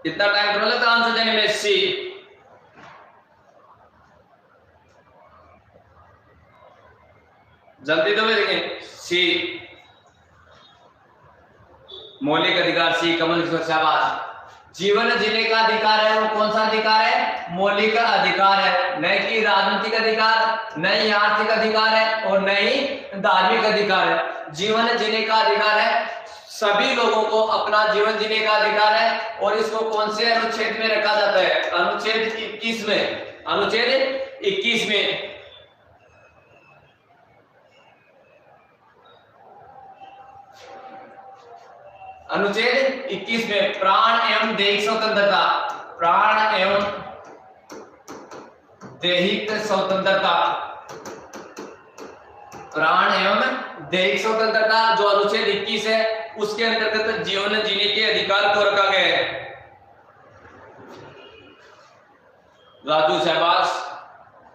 कितना टाइम थोड़ा लगता आंसर देने में? सी। जल्दी तो देखें। सी मौलिक अधिकार। सी कमल किशोर, शाबाश। जीवन जीने का अधिकार है, वो कौन सा अधिकार है? मौलिक अधिकार है। न कि राजनीतिक अधिकार, न ही आर्थिक अधिकार है, और न ही धार्मिक अधिकार है। जीवन जीने का अधिकार है, सभी लोगों को अपना जीवन जीने का अधिकार है। और इसको कौन से अनुच्छेद में रखा जाता है? अनुच्छेद 21 में। अनुच्छेद 21 में। अनुच्छेद 21 में प्राण एवं दैहिक स्वतंत्रता। प्राण एवं दैहिक स्वतंत्रता। प्राण एवं दैहिक स्वतंत्रता जो अनुच्छेद 21 है, उसके अंतर्गत जीवन जीने के अधिकार को रखा गया है। राजू, शाबाश।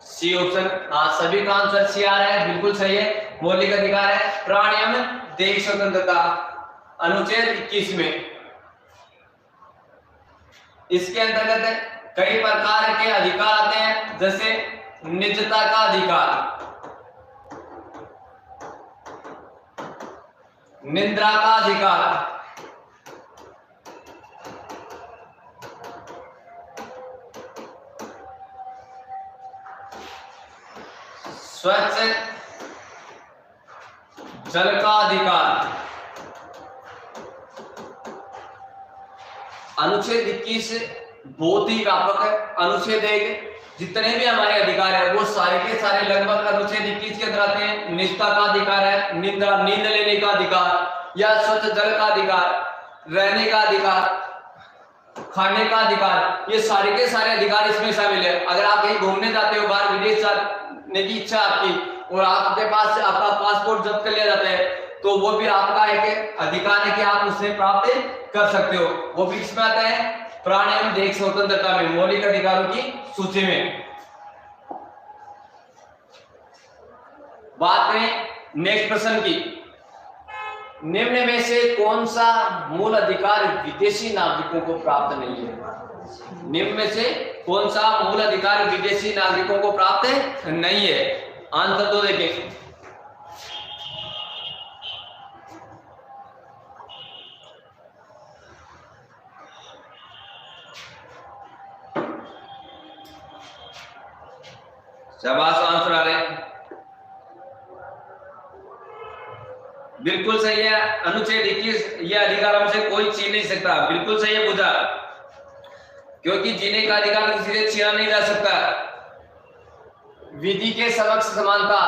C option. हाँ, सभी का आंसर सी आ रहा है, बिल्कुल सही है। मौलिक अधिकार है प्राण एवं दैहिक स्वतंत्रता, अनुच्छेद 21 में। इसके अंतर्गत कई प्रकार के अधिकार आते हैं, जैसे निजता का अधिकार, निद्रा का अधिकार, स्वच्छ जल का अधिकार। अनुच्छेद 21 बहुत ही व्यापक है। अनुच्छेद 1 जितने भी हमारे अधिकार है वो सारे के सारे लगभग अनुच्छेद 21 के अंदर आते हैं। निजता का अधिकार है, नींद लेने का अधिकार, या स्वच्छ जल का अधिकार, रहने का अधिकार, खाने का अधिकार, ये सारे के सारे अधिकार इसमें शामिल है। अगर आप कहीं घूमने जाते हो, बाहर विदेश जाने की इच्छा आपकी, और आपके पास आपका पासपोर्ट जब्त कर लिया जाता है, तो वो भी आपका एक अधिकार है कि आप उसे प्राप्त कर सकते हो। वो भी इसमें आता है प्राण एवं दैहिक स्वतंत्रता में, मौलिक अधिकारों की सूची में। बात करें नेक्स्ट प्रश्न की। निम्न में से कौन सा मूल अधिकार विदेशी नागरिकों को प्राप्त नहीं है? निम्न में से कौन सा मूल अधिकार विदेशी नागरिकों को प्राप्त नहीं है? आंसर तो देखें। शाबाश, आंसर आ रहे हैं, बिल्कुल सही है। अनुच्छेद 21 ये अधिकार हमसे कोई छीन नहीं सकता, बिल्कुल सही है पूजा, क्योंकि जीने का अधिकार किसी से छीना नहीं जा सकता। विधि के समक्ष समानता,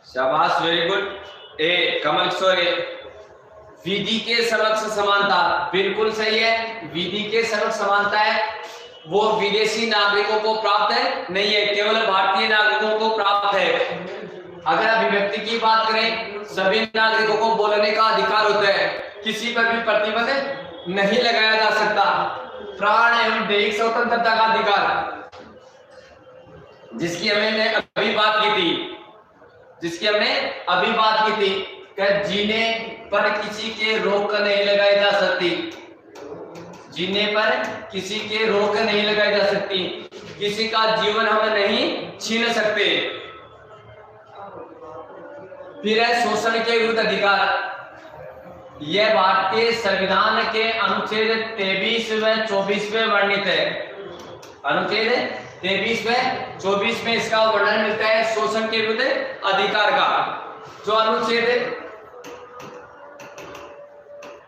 शाबाश, वेरी गुड। ए कमल किशोर, विधि के समक्ष समानता बिल्कुल सही है। विधि के समक्ष समानता है, वो विदेशी नागरिकों को प्राप्त है नहीं है, केवल भारतीय नागरिकों को प्राप्त है। अगर अभिव्यक्ति की बात करें, सभी नागरिकों को बोलने का अधिकार होता है, किसी पर भी प्रतिबंध नहीं लगाया जा सकता। प्राण एवं दैहिक स्वतंत्रता का अधिकार, जिसकी हमने अभी बात की थी, कि जीने पर किसी के रोक नहीं लगाई जा सकती। जीने पर किसी के रोक नहीं लगाई जा सकती, किसी का जीवन हम नहीं छीन सकते। फिर है शोषण के विरुद्ध अधिकार। यह भारतीय संविधान के अनुच्छेद 23 व 24 में वर्णित है। अनुच्छेद 23 व 24 में इसका वर्णन मिलता है शोषण के विरुद्ध अधिकार का। जो अनुच्छेद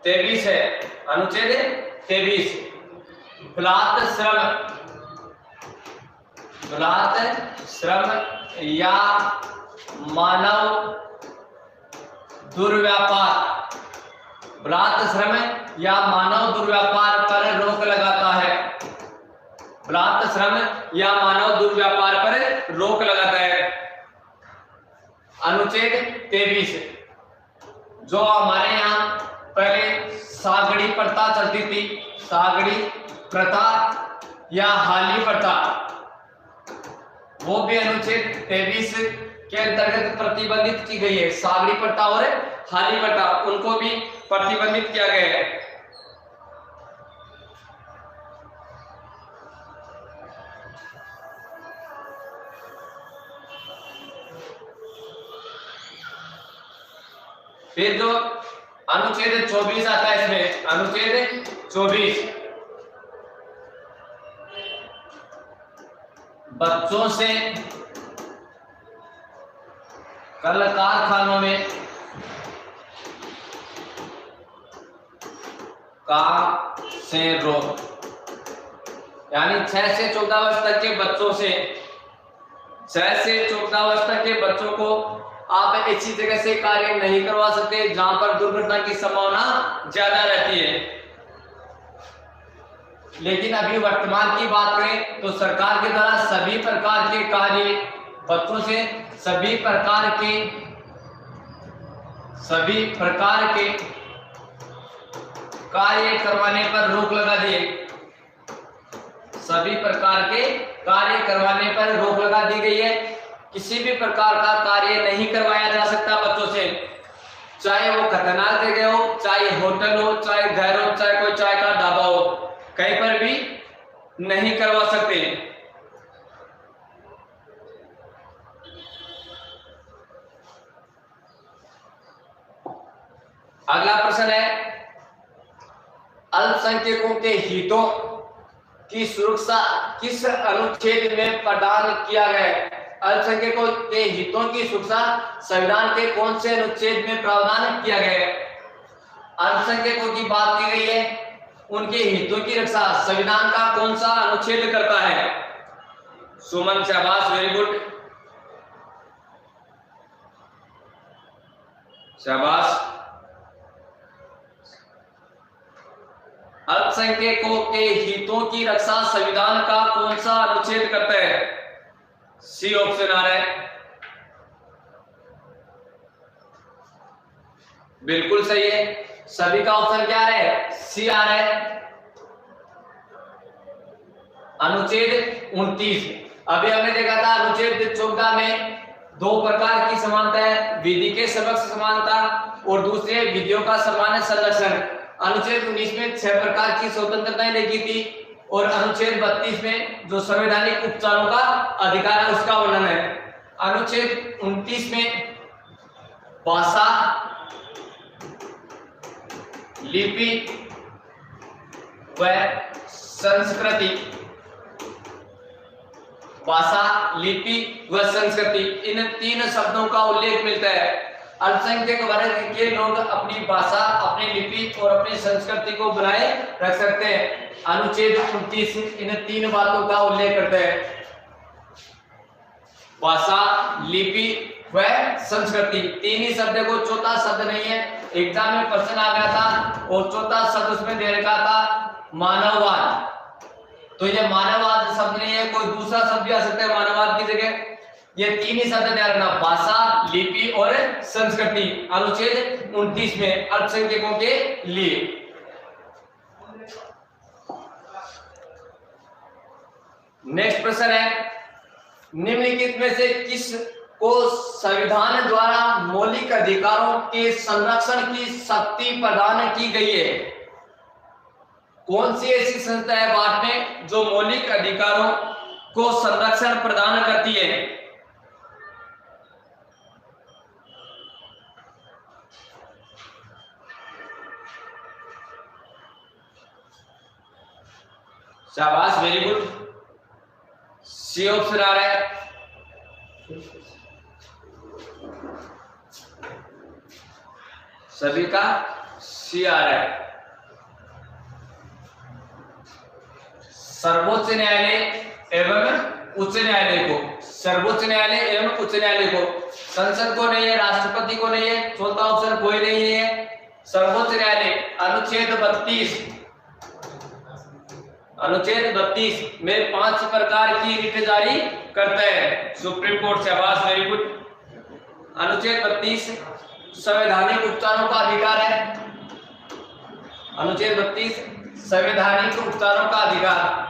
23 है, अनुच्छेद 23, बलात् श्रम या मानव दुर्व्यापार, बलात् श्रम या मानव दुर्व्यापार पर रोक लगाता है। बलात् श्रम या मानव दुर्व्यापार पर रोक लगाता है अनुच्छेद 23। जो हमारे यहाँ पहले सागड़ी प्रथा चलती थी, सागड़ी प्रथा या हाली प्रथा, वो भी अनुच्छेद 23 के अंतर्गत प्रतिबंधित की गई है। सागरी प्रथा और हाली प्रथा उनको भी प्रतिबंधित किया गया है। फिर जो अनुच्छेद 24 आता है इसमें, अनुच्छेद 24 बच्चों से कल कारखानों में काम से रोक, यानी 6 से 14 वर्ष तक के बच्चों से 6 से 14 वर्ष तक के बच्चों को आप ऐसी जगह से कार्य नहीं करवा सकते जहां पर दुर्घटना की संभावना ज्यादा रहती है। लेकिन अभी वर्तमान की बात करें तो सरकार के द्वारा सभी प्रकार के कार्य बच्चों से सभी प्रकार के कार्य करवाने पर रोक लगा दी। सभी प्रकार के कार्य करवाने पर रोक लगा दी गई है। किसी भी प्रकार का कार्य नहीं करवाया जा सकता बच्चों से, चाहे वो खतरनाक जगह हो, चाहे होटल हो, चाहे घर हो, चाहे कोई चाय का ढाबा हो, कहीं पर भी नहीं करवा सकते। अगला प्रश्न है, अल्पसंख्यकों के हितों की सुरक्षा किस अनुच्छेद में प्रदान किया गया है? अल्पसंख्यकों के हितों की सुरक्षा संविधान के कौन से अनुच्छेद में प्रावधान किया गया है? अल्पसंख्यकों की बात की गई है, उनके हितों की रक्षा संविधान का कौन सा अनुच्छेद करता है? सुमन, शाबाश, वेरी गुड, शाबाश। अल्पसंख्यकों के हितों की रक्षा संविधान का कौन सा अनुच्छेद करता है? सी ऑप्शन आ रहा है, बिल्कुल सही है। सभी का ऑप्शन क्या आ रहा है? सी आ रहा है, अनुच्छेद 29। अभी हमने देखा था अनुच्छेद 14 में 2 प्रकार की समानता है, विधि के समक्ष समानता और दूसरे विधियों का समान संरक्षण। अनुच्छेद 19 में 6 प्रकार की स्वतंत्रताएं लिखी थी और अनुच्छेद 32 में जो संवैधानिक उपचारों का अधिकार है उसका वर्णन है। अनुच्छेद 29 में भाषा, लिपि व संस्कृति, भाषा, लिपि व संस्कृति, इन 3 शब्दों का उल्लेख मिलता है। अल्पसंख्यक वर्ग के लोग अपनी भाषा, अपनी लिपि और अपनी संस्कृति को बनाए रख सकते हैं। अनुच्छेद 29 इन 3 बातों का उल्लेख करता है, भाषा, लिपि व संस्कृति। 3 ही शब्द को, चौथा शब्द नहीं है। एग्जाम में प्रश्न आ गया था और चौथा शब्द उसमें दे रखा था मानववाद, तो ये मानववाद शब्द नहीं है, कोई दूसरा शब्द भी आ सकता है मानववाद की जगह। ये 3 ही शब्द ध्यान रखना, भाषा, लिपि और संस्कृति, अनुच्छेद 29 में अल्पसंख्यकों के लिए। नेक्स्ट प्रश्न है, निम्नलिखित में से किस को संविधान द्वारा मौलिक अधिकारों के संरक्षण की शक्ति प्रदान की गई है? कौन सी ऐसी संस्था है भारत में जो मौलिक अधिकारों को संरक्षण प्रदान करती है? शाबाश, वेरी गुड, सी ऑप्शन आ रहा है। सभी का सी आ रहा है। सर्वोच्च न्यायालय एवं उच्च न्यायालय को, सर्वोच्च न्यायालय एवं उच्च न्यायालय को, संसद को नहीं है, राष्ट्रपति को नहीं है, चौथा ऑप्शन कोई नहीं है। सर्वोच्च न्यायालय अनुच्छेद 32, अनुच्छेद 32 में 5 प्रकार की रिट जारी करता है सुप्रीम कोर्ट। शाबाश, वेरी गुड। अनुच्छेद 32 संवैधानिक उपचारों का अधिकार है, अनुच्छेद 32 संवैधानिक उपचारों का अधिकार।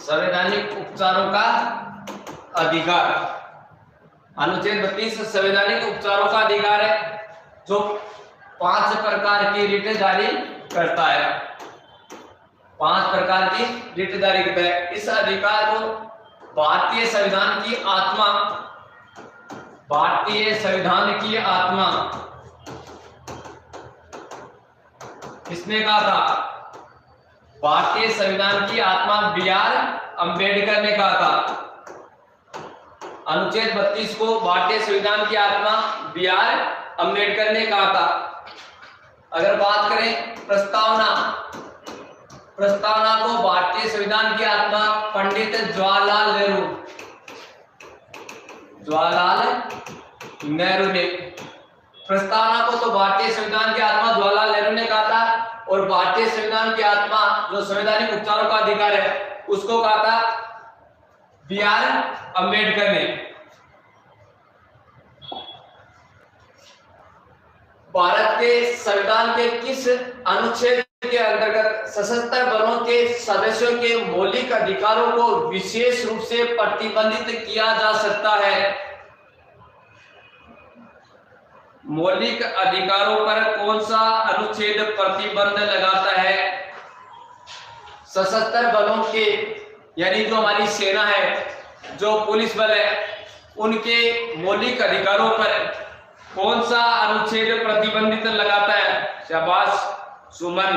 संवैधानिक उपचारों का अधिकार। अनुच्छेद 32 संवैधानिक उपचारों का अधिकार है, जो 5 प्रकार की रिट जारी करता है। 5 प्रकार की रिट जारी करता है। इस अधिकार को भारतीय संविधान की आत्मा, भारतीय संविधान की आत्मा किसने कहा था? भारतीय संविधान की आत्मा बी.आर. अंबेडकर ने कहा था। अनुच्छेद 32 को भारतीय संविधान की आत्मा बी.आर. अंबेडकर ने कहा था। अगर बात करें प्रस्तावना, प्रस्तावना को भारतीय संविधान की आत्मा पंडित जवाहरलाल नेहरू ने, प्रस्तावना को तो भारतीय संविधान की आत्मा जवाहरलाल नेहरू ने कहा था, और भारतीय संविधान की आत्मा जो संवैधानिक उपचारों का अधिकार है उसको कहा था बी.आर. अंबेडकर ने। भारत के संविधान के किस अनुच्छेद के अंतर्गत सशस्त्र बलों के सदस्यों के मौलिक अधिकारों को विशेष रूप से प्रतिबंधित किया जा सकता है? मौलिक अधिकारों पर कौन सा अनुच्छेद प्रतिबंध लगाता है? सशस्त्र बलों के, यानी जो हमारी सेना है, जो पुलिस बल है, उनके मौलिक अधिकारों पर कौन सा अनुच्छेद प्रतिबंधित लगाता है? शाबाश सुमन,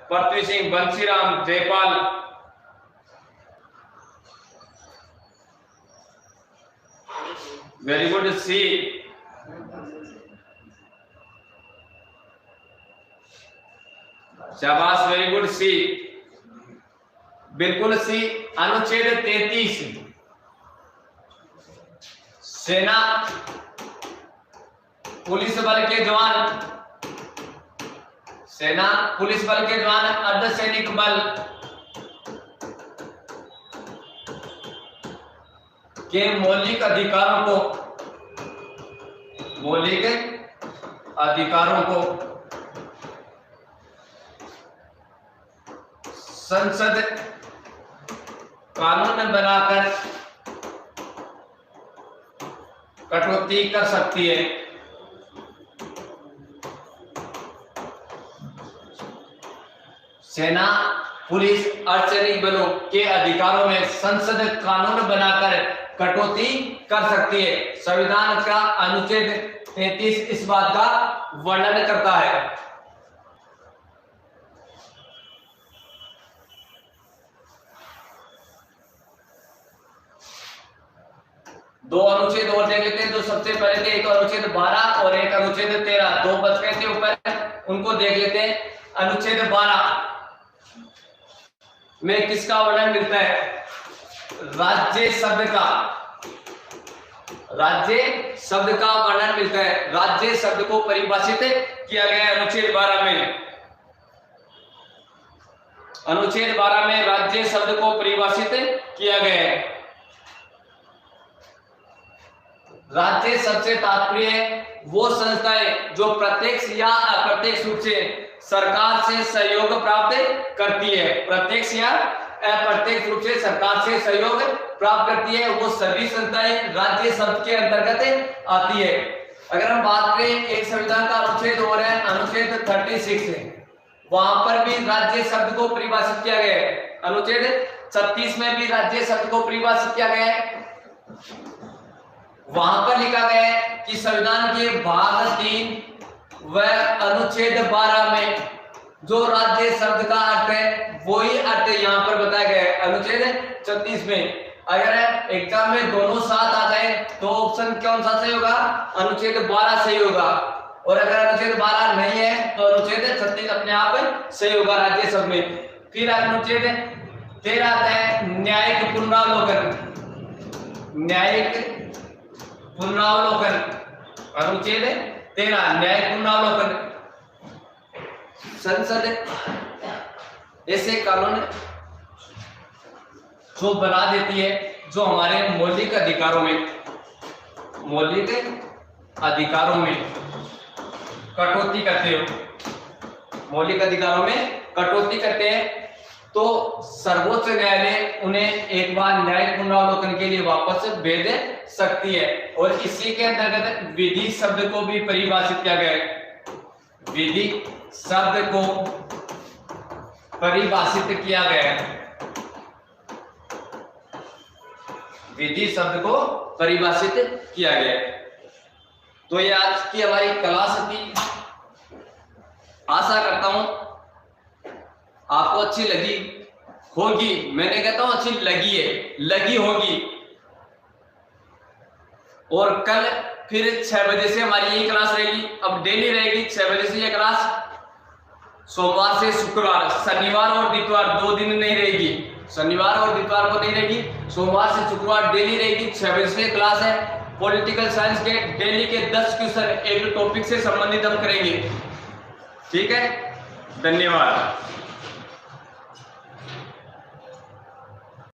पृथ्वी सिंह, बंसीराम, जयपाल। वेरी गुड, सी। शाबाश, वेरी गुड, सी, बिल्कुल सी। अनुच्छेद 33 सेना पुलिस बल के जवान, सेना पुलिस बल के जवान, अर्धसैनिक बल के मौलिक अधिकारों को संसद कानून बनाकर कटौती कर सकती है। सेना पुलिस अर्धसैनिक बलों के अधिकारों में संसद कानून बनाकर कटौती कर सकती है। संविधान का अनुच्छेद 33 इस बात का वर्णन करता है। दो अनुच्छेद और देख लेते हैं। जो सबसे पहले थे, एक अनुच्छेद 12 और एक अनुच्छेद 13, दो बच गए थे ऊपर, उनको देख लेते हैं। अनुच्छेद 12 में किसका वर्णन मिलता है? राज्य शब्द का, राज्य शब्द का वर्णन मिलता है। राज्य शब्द को परिभाषित किया गया है अनुच्छेद 12 में। अनुच्छेद 12 में राज्य शब्द को परिभाषित किया गया है। राज्य शब्द से तात्पर्य वो संस्थाएं जो प्रत्यक्ष या अप्रत्यक्ष रूप से सरकार से सहयोग प्राप्त करती है, प्रत्यक्ष या अप्रत्यक्ष रूप से सरकार से सहयोग प्राप्त करती है, वो सभी संस्थाएं राज्य शब्द के अंतर्गत आती है। अगर हम बात करें एक संविधान का अनुच्छेद और है अनुच्छेद 36 है, वहां पर भी राज्य शब्द को परिभाषित किया गया है। अनुच्छेद 36 में भी राज्य शब्द को परिभाषित किया गया है। वहां पर लिखा गया है कि संविधान के भाग 3 व अनुच्छेद 12 में जो राज्य शब्द का अर्थ है वही अर्थ यहाँ पर बताया गया है अनुच्छेद 36 में। अगर एग्जाम में दोनों साथ आ जाए तो ऑप्शन कौन सा सही होगा? अनुच्छेद 12 सही होगा। और अगर अनुच्छेद 12 नहीं है तो अनुच्छेद 36 अपने आप सही होगा राज्य शब्द में। फिर अनुच्छेद 13 आता है न्यायिक पुनरावलोकन, न्यायिक पुनरावलोकन। अनुच्छेद 13 न्यायिक पुनरावलोकन। संसद ऐसे कानून जो बना देती है जो हमारे मौलिक अधिकारों में कटौती करते हो, मौलिक अधिकारों में कटौती करते हैं। तो सर्वोच्च न्यायालय उन्हें एक बार न्यायिक पुनरावलोकन के लिए वापस भेज सकती है। और इसी के अंतर्गत विधि शब्द को भी परिभाषित किया गया है। विधि शब्द को परिभाषित किया गया है। विधि शब्द को परिभाषित किया गया है। तो ये आज की हमारी क्लास थी। आशा करता हूं आपको अच्छी लगी होगी। मैंने कहता हूं अच्छी लगी है, लगी होगी। और कल फिर 6 बजे से हमारी यही क्लास रहेगी। अब डेली रहेगी 6 बजे से ये क्लास, सोमवार से शुक्रवार। शनिवार और इतवार 2 दिन नहीं रहेगी, शनिवार और इतवार को नहीं रहेगी। सोमवार से शुक्रवार डेली रहेगी। 6 बजे से क्लास है। पॉलिटिकल साइंस के डेली के 10 क्वेश्चन एक टॉपिक से संबंधित हम करेंगे। ठीक है, धन्यवाद।